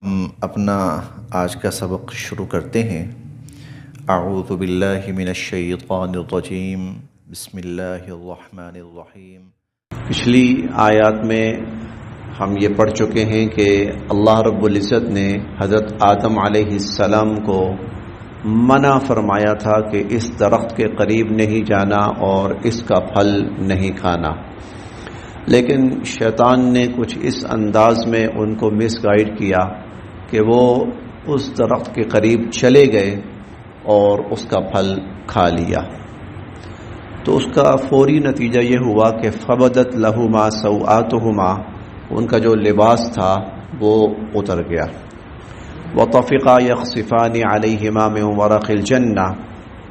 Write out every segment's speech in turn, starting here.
ہم اپنا آج کا سبق شروع کرتے ہیں۔ اعوذ باللہ من الشیطان الرجیم، بسم اللہ الرحمن الرحیم۔ پچھلی آیات میں ہم یہ پڑھ چکے ہیں کہ اللہ رب العزت نے حضرت آدم علیہ السلام کو منع فرمایا تھا کہ اس درخت کے قریب نہیں جانا اور اس کا پھل نہیں کھانا، لیکن شیطان نے کچھ اس انداز میں ان کو مس گائیڈ کیا کہ وہ اس درخت کے قریب چلے گئے اور اس کا پھل کھا لیا۔ تو اس کا فوری نتیجہ یہ ہوا کہ فبدت لہما سوآتہما، ان کا جو لباس تھا وہ اتر گیا۔ وطفقا یخصفان علیہما من ورق الجنہ،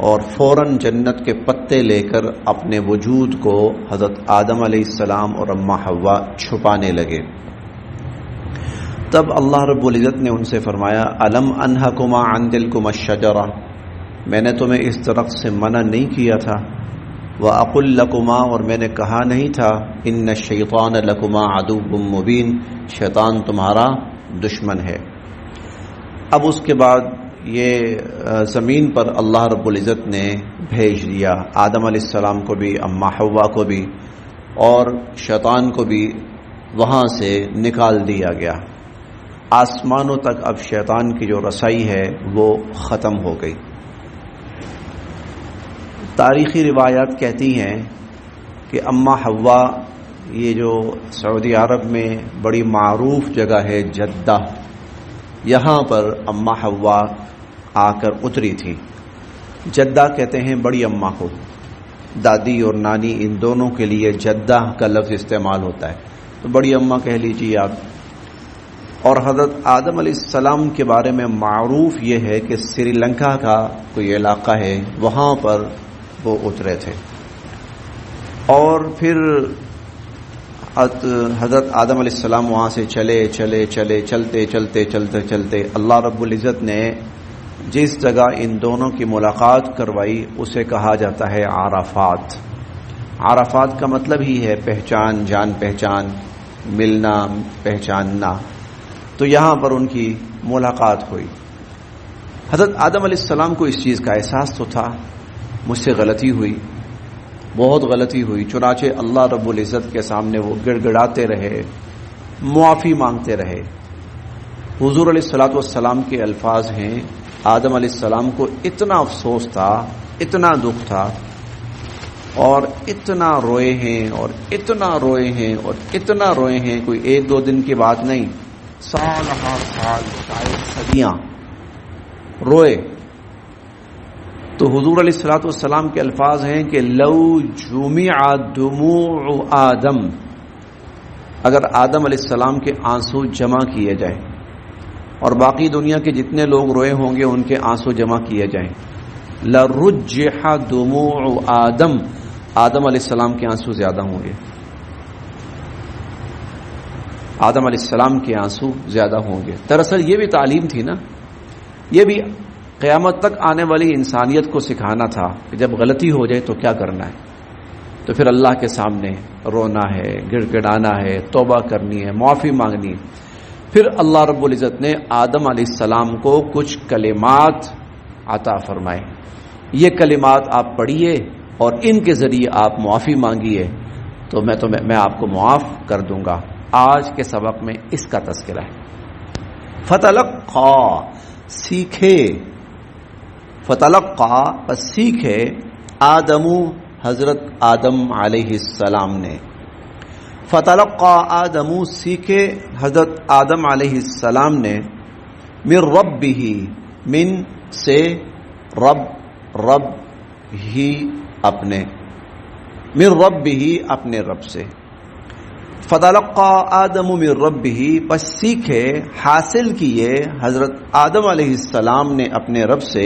اور فوراً جنت کے پتے لے کر اپنے وجود کو حضرت آدم علیہ السلام اور اماں حوا چھپانے لگے۔ تب اللہ رب العزت نے ان سے فرمایا الم انہکما عن تلکما الشجرہ، میں نے تمہیں اس درخت سے منع نہیں کیا تھا، وَأَقُلْ لَكُمَا، اور میں نے کہا نہیں تھا إِنَّ الشَّيْطَانَ لَكُمَا عَدُوٌّ مُّبِينٌ، شیطان تمہارا دشمن ہے۔ اب اس کے بعد یہ زمین پر اللہ رب العزت نے بھیج دیا آدم علیہ السلام کو بھی، اماں حوا کو بھی، اور شیطان کو بھی وہاں سے نکال دیا گیا۔ آسمانوں تک اب شیطان کی جو رسائی ہے وہ ختم ہو گئی۔ تاریخی روایات کہتی ہیں کہ اماں حوا، یہ جو سعودی عرب میں بڑی معروف جگہ ہے جدہ، یہاں پر اماں حوا آ کر اتری تھی۔ جدہ کہتے ہیں بڑی اماں کو، دادی اور نانی ان دونوں کے لیے جدہ کا لفظ استعمال ہوتا ہے، تو بڑی اماں کہہ لیجیے آپ۔ اور حضرت آدم علیہ السلام کے بارے میں معروف یہ ہے کہ سری لنکا کا کوئی علاقہ ہے، وہاں پر وہ اترے تھے۔ اور پھر حضرت آدم علیہ السلام وہاں سے چلتے اللہ رب العزت نے جس جگہ ان دونوں کی ملاقات کروائی اسے کہا جاتا ہے عرفات۔ عرفات کا مطلب ہی ہے پہچان، جان پہچان، ملنا، پہچاننا۔ تو یہاں پر ان کی ملاقات ہوئی۔ حضرت آدم علیہ السلام کو اس چیز کا احساس تو تھا، مجھ سے غلطی ہوئی، بہت غلطی ہوئی، چنانچہ اللہ رب العزت کے سامنے وہ گڑ گڑاتے رہے، معافی مانگتے رہے۔ حضور علیہ الصلوۃ والسلام کے الفاظ ہیں، آدم علیہ السلام کو اتنا افسوس تھا، اتنا دکھ تھا، اور اتنا روئے ہیں اور اتنا روئے ہیں اور اتنا روئے ہیں، کوئی ایک دو دن کی بات نہیں، سال ہر سال، شاید صدیاں روئے۔ تو حضور علیہ الصلوۃ والسلام کے الفاظ ہیں کہ لو جمع دموع آدم، اگر آدم علیہ السلام کے آنسو جمع کیے جائیں اور باقی دنیا کے جتنے لوگ روئے ہوں گے ان کے آنسو جمع کیے جائیں، لرجح دموع آدم، آدم علیہ السلام کے آنسو زیادہ ہوں گے، آدم علیہ السلام کے آنسو زیادہ ہوں گے۔ دراصل یہ بھی تعلیم تھی نا، یہ بھی قیامت تک آنے والی انسانیت کو سکھانا تھا کہ جب غلطی ہو جائے تو کیا کرنا ہے، تو پھر اللہ کے سامنے رونا ہے، گڑ گڑانا ہے، توبہ کرنی ہے، معافی مانگنی ہے۔ پھر اللہ رب العزت نے آدم علیہ السلام کو کچھ کلمات عطا فرمائے، یہ کلمات آپ پڑھیے اور ان کے ذریعے آپ معافی مانگیے تو میں آپ کو معاف کر دوں گا۔ آج کے سبق میں اس کا تذکرہ ہے۔ فتلقا، سیکھے، فتلقا پس سیکھے، آدم، حضرت آدم علیہ السلام نے، فتلقا آدم، سیکھے حضرت آدم علیہ السلام نے، من ربہ، من سے، رب ہی اپنے، من ربہ اپنے رب سے، فتلقا آدم من ربہ، پس سیکھے، حاصل کیے حضرت آدم علیہ السلام نے اپنے رب سے،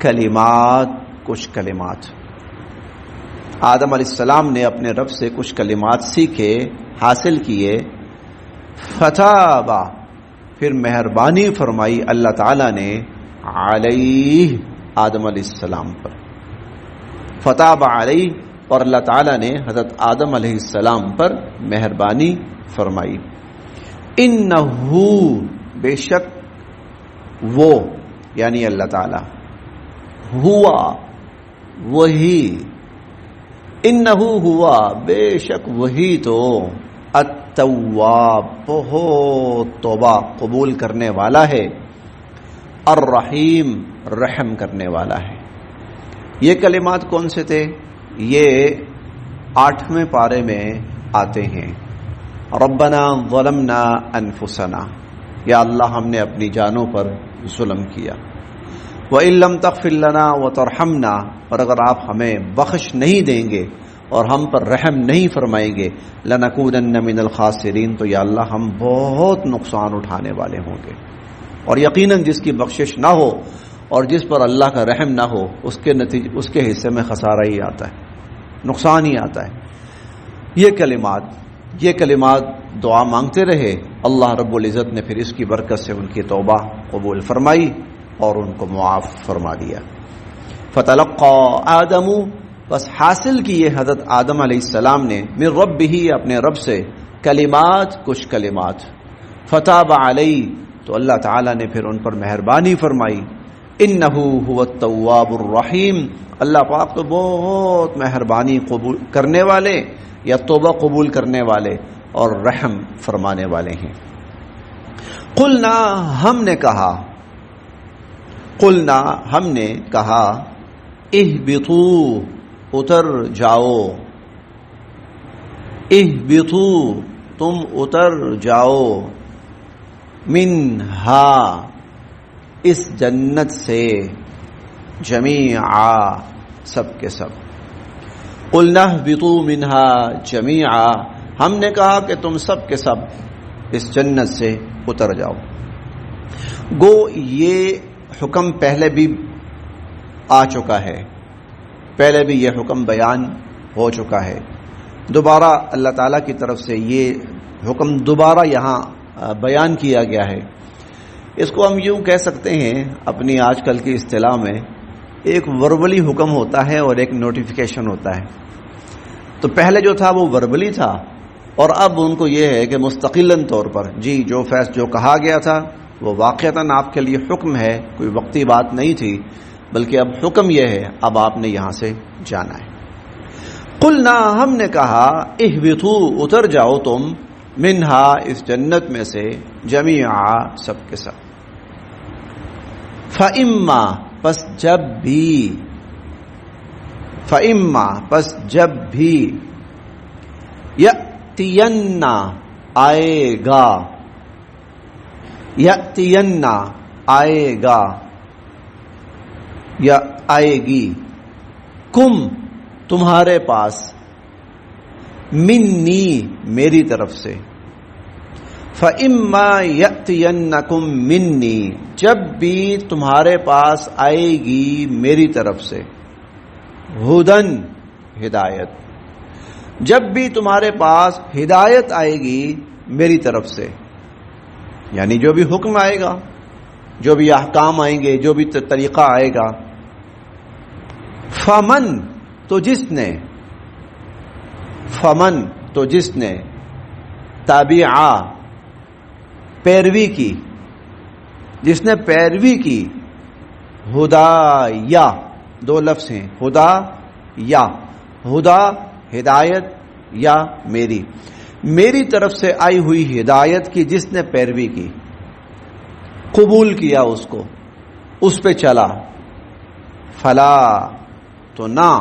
کلمات، کچھ کلمات۔ آدم علیہ السلام نے اپنے رب سے کچھ کلمات سیکھے، حاصل کیے، فتابا، پھر مہربانی فرمائی اللہ تعالی نے، علیہ، آدم علیہ السلام پر، فتاب علیہ، اور اللہ تعالیٰ نے حضرت آدم علیہ السلام پر مہربانی فرمائی۔ انہو، بے شک وہ یعنی اللہ تعالی، ہوا وہی، انہو ہوا بے شک وہی تو، التواب بہت توبہ قبول کرنے والا ہے، الرحیم رحم کرنے والا ہے۔ یہ کلمات کون سے تھے؟ یہ 8ویں پارے میں آتے ہیں۔ ربنا ظلمنا انفسنا، یا اللہ ہم نے اپنی جانوں پر ظلم کیا، وَإِن لَّمْ تَغْفِرْ لَنَا وَتَرْحَمْنَا، اور اگر آپ ہمیں بخش نہیں دیں گے اور ہم پر رحم نہیں فرمائیں گے، لَنَكُونَنَّ مِنَ الْخَاسِرِينَ، تو یا اللہ ہم بہت نقصان اٹھانے والے ہوں گے۔ اور یقیناً جس کی بخشش نہ ہو اور جس پر اللہ کا رحم نہ ہو، اس کے حصے میں خسارہ ہی آتا ہے، نقصان ہی آتا ہے۔ یہ کلمات دعا مانگتے رہے، اللہ رب العزت نے پھر اس کی برکت سے ان کی توبہ قبول فرمائی اور ان کو معاف فرما دیا۔ فتلقى آدم، بس حاصل کی یہ حضرت آدم علیہ السلام نے، من ربہ اپنے رب سے، کلمات کچھ کلمات، فتاب علیہ، تو اللہ تعالیٰ نے پھر ان پر مہربانی فرمائی، انہ هو التواب الرحیم، اللہ پاک تو بہت مہربانی قبول کرنے والے یا توبہ قبول کرنے والے اور رحم فرمانے والے ہیں۔ قلنا ہم نے کہا، قلنا ہم نے کہا، اہبطوا اتر جاؤ، اہبطوا تم اتر جاؤ، منہا اس جنت سے، جمیعا سب کے سب، قلنا اہبطوا منہا جمیعا، ہم نے کہا کہ تم سب کے سب اس جنت سے اتر جاؤ۔ گو یہ حکم پہلے بھی آ چکا ہے، پہلے بھی یہ حکم بیان ہو چکا ہے، دوبارہ اللہ تعالیٰ کی طرف سے یہ حکم دوبارہ یہاں بیان کیا گیا ہے۔ اس کو ہم یوں کہہ سکتے ہیں اپنی آج کل کی اصطلاح میں، ایک وربلی حکم ہوتا ہے اور ایک نوٹیفیکیشن ہوتا ہے۔ تو پہلے جو تھا وہ وربلی تھا، اور اب ان کو یہ ہے کہ مستقلاً طور پر جی جو کہا گیا تھا وہ واقعتاً آپ کے لیے حکم ہے، کوئی وقتی بات نہیں تھی، بلکہ اب حکم یہ ہے، اب آپ نے یہاں سے جانا ہے۔ قلنا ہم نے کہا، اہبطوا اتر جاؤ تم، منہا اس جنت میں سے، جمیعا سب کے سب، فإما پس جب بھی، فإما پس جب بھی، یأتین آئے گا، یأتین آئے گا یا آئے گی، کم تمہارے پاس، منی میری طرف سے، فإما یأتینکم منی جب بھی تمہارے پاس آئے گی میری طرف سے، ہدن ہدایت، جب بھی تمہارے پاس ہدایت آئے گی میری طرف سے، یعنی جو بھی حکم آئے گا، جو بھی احکام آئیں گے، جو بھی طریقہ آئے گا، فمن تو جس نے، فمن تو جس نے، تابعہ پیروی کی، جس نے پیروی کی، ہدا یا دو لفظ ہیں، ہدا یا، ہدا ہدایت یا میری طرف سے آئی ہوئی ہدایت کی جس نے پیروی کی، قبول کیا اس کو، اس پہ چلا، فلا تو نہ،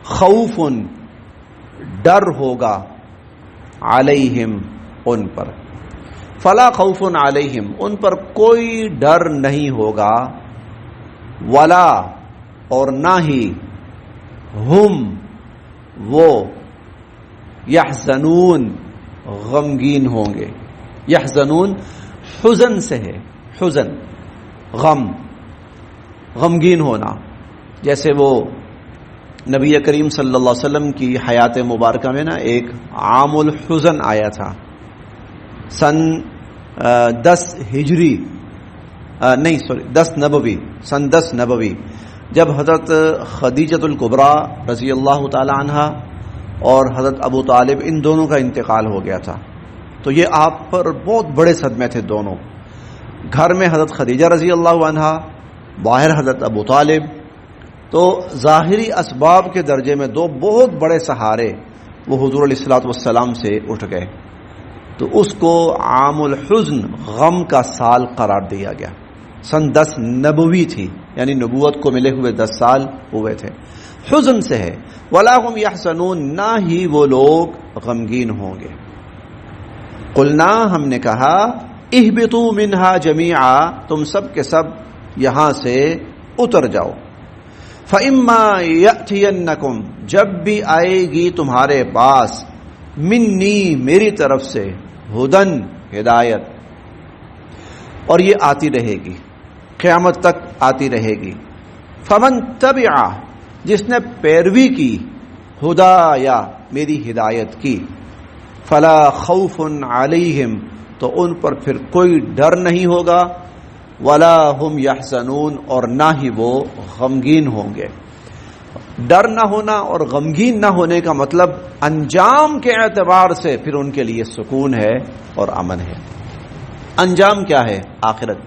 خوف ڈر ہوگا، علیہم ان پر، فلا خوف علیہم ان پر کوئی ڈر نہیں ہوگا، ولا اور نہ ہی، ہم وہ، یحزنون غمگین ہوں گے، یحزنون حزن سے ہے، حزن غمگین ہونا، جیسے وہ نبی کریم صلی اللہ علیہ وسلم کی حیات مبارکہ میں نا ایک عام الحزن آیا تھا، سن 10 ہجری، نہیں سوری 10 نبوی، سن 10 نبوی، جب حضرت خدیجۃ الکبریٰ رضی اللہ تعالی عنہا اور حضرت ابو طالب ان دونوں کا انتقال ہو گیا تھا، تو یہ آپ پر بہت بڑے صدمے تھے دونوں، گھر میں حضرت خدیجہ رضی اللہ عنہا، باہر حضرت ابو طالب. تو ظاہری اسباب کے درجے میں دو بہت بڑے سہارے وہ حضور علیہ الصلوۃ والسلام سے اٹھ گئے، تو اس کو عام الحزن، غم کا سال قرار دیا گیا. سن 10 نبوی تھی، یعنی نبوت کو ملے ہوئے 10 سال ہوئے تھے. حزن سے ہے. وَلَا هُمْ يَحْزَنُونَ، نہ ہی وہ لوگ غمگین ہوں گے. قلنا، ہم نے کہا، اہبطوا منہا جمیعا، تم سب کے سب یہاں سے اتر جاؤ. فَإِمَّا يَأْتِيَنَّكُمْ، جب بھی آئے گی تمہارے پاس، منی، میری طرف سے، ہدن، ہدایت، اور یہ آتی رہے گی قیامت تک آتی رہے گی. فمن تبع، جس نے پیروی کی، ہدایا، میری ہدایت کی، فلا خوف علیہم، تو ان پر پھر کوئی ڈر نہیں ہوگا، ولا ہم یحزنون، اور نہ ہی وہ غمگین ہوں گے. ڈر نہ ہونا اور غمگین نہ ہونے کا مطلب انجام کے اعتبار سے پھر ان کے لیے سکون ہے اور امن ہے. انجام کیا ہے؟ آخرت.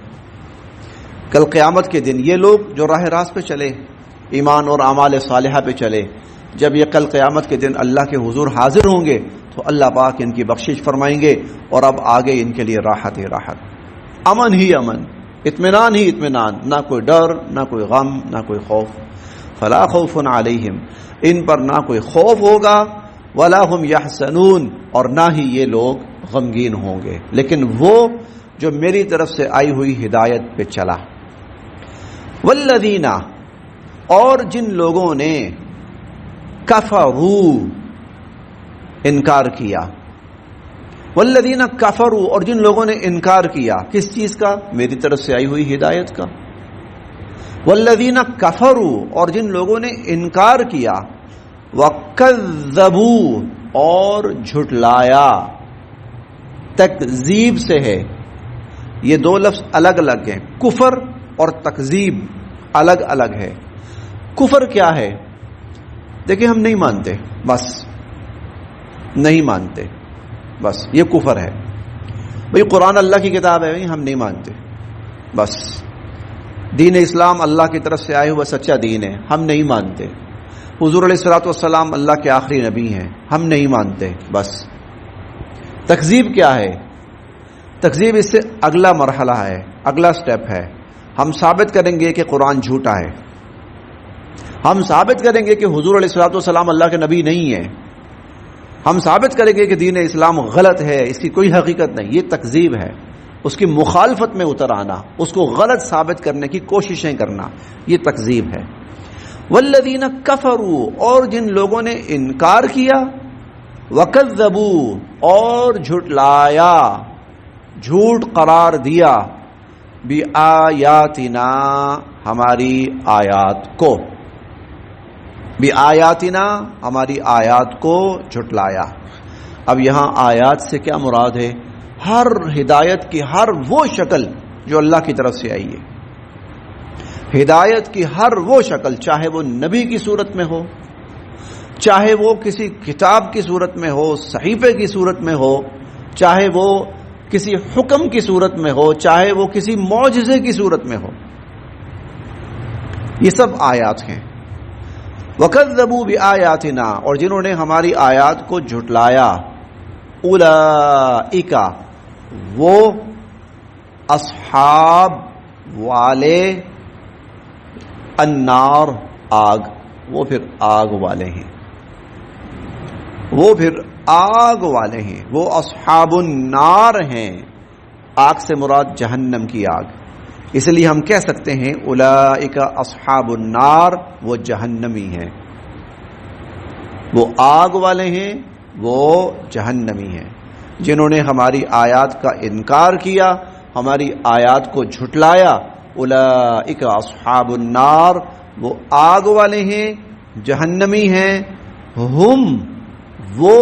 کل قیامت کے دن یہ لوگ جو راہ راست پہ چلے، ایمان اور اعمال صالحہ پہ چلے، جب یہ کل قیامت کے دن اللہ کے حضور حاضر ہوں گے تو اللہ پاک ان کی بخشش فرمائیں گے، اور اب آگے ان کے لیے راحت ہی راحت، امن ہی امن، اطمینان ہی اطمینان، نہ کوئی ڈر، نہ کوئی غم، نہ کوئی خوف. فلا خوف علیہم، ان پر نہ کوئی خوف ہوگا، ولا هم یحزنون، اور نہ ہی یہ لوگ غمگین ہوں گے. لیکن وہ جو میری طرف سے آئی ہوئی ہدایت پہ چلا. والذین، اور جن لوگوں نے کفروا، انکار کیا. والذین کفروا، اور جن لوگوں نے انکار کیا کس چیز کا؟ میری طرف سے آئی ہوئی ہدایت کا. والذین کفروا، اور جن لوگوں نے انکار کیا، وکذبوا، اور جھٹلایا. تکذیب سے ہے، یہ دو لفظ الگ الگ ہیں. کفر اور تکذیب الگ الگ ہے. کفر کیا ہے؟ دیکھیں، ہم نہیں مانتے، بس نہیں مانتے، بس یہ کفر ہے. بھئی قرآن اللہ کی کتاب ہے، ہم نہیں مانتے، بس. دین اسلام اللہ کی طرف سے آئے ہوا سچا دین ہے، ہم نہیں مانتے. حضور علیہ الصلوۃ والسلام اللہ کے آخری نبی ہیں، ہم نہیں مانتے، بس. تکذیب کیا ہے؟ تکذیب اس سے اگلا مرحلہ ہے، اگلا سٹیپ ہے. ہم ثابت کریں گے کہ قرآن جھوٹا ہے، ہم ثابت کریں گے کہ حضور علیہ الصلوۃ والسلام اللہ کے نبی نہیں ہیں، ہم ثابت کریں گے کہ دین اسلام غلط ہے، اس کی کوئی حقیقت نہیں. یہ تکذیب ہے، اس کی مخالفت میں اتر آنا، اس کو غلط ثابت کرنے کی کوششیں کرنا، یہ تکذیب ہے. والذین کفروا، اور جن لوگوں نے انکار کیا، وکذبوا، اور جھٹلایا، جھوٹ قرار دیا، بآیاتنا، ہماری آیات کو، بآیاتنا، ہماری آیات کو جھٹلایا. اب یہاں آیات سے کیا مراد ہے؟ ہر ہدایت کی ہر وہ شکل جو اللہ کی طرف سے آئی ہے. ہدایت کی ہر وہ شکل، چاہے وہ نبی کی صورت میں ہو، چاہے وہ کسی کتاب کی صورت میں ہو، صحیفے کی صورت میں ہو، چاہے وہ کسی حکم کی صورت میں ہو، چاہے وہ کسی معجزے کی صورت میں ہو، یہ سب آیات ہیں. وَكَذَّبُوا بِآيَاتِنَا، اور جنہوں نے ہماری آیات کو جھٹلایا، اولئک، وہ اصحاب والے، النار، آگ، وہ پھر آگ والے ہیں، وہ پھر آگ والے ہیں، وہ اصحاب النار ہیں. آگ سے مراد جہنم کی آگ، اس لیے ہم کہہ سکتے ہیں اولئک اصحاب النار، وہ جہنمی ہیں، وہ آگ والے ہیں، وہ جہنمی ہیں. جنہوں نے ہماری آیات کا انکار کیا، ہماری آیات کو جھٹلایا، اولئک اصحاب النار، وہ آگ والے ہیں، جہنمی ہیں. ہم، وہ،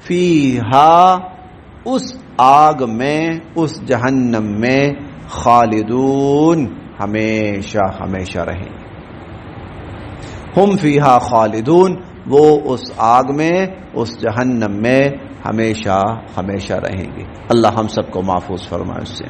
فیہا، اس آگ میں، اس جہنم میں، خالدون، ہمیشہ ہمیشہ رہیں. ہم فیہا خالدون، وہ اس آگ میں، اس جہنم میں ہمیشہ ہمیشہ رہیں گے. اللہ ہم سب کو محفوظ فرمائے اس سے.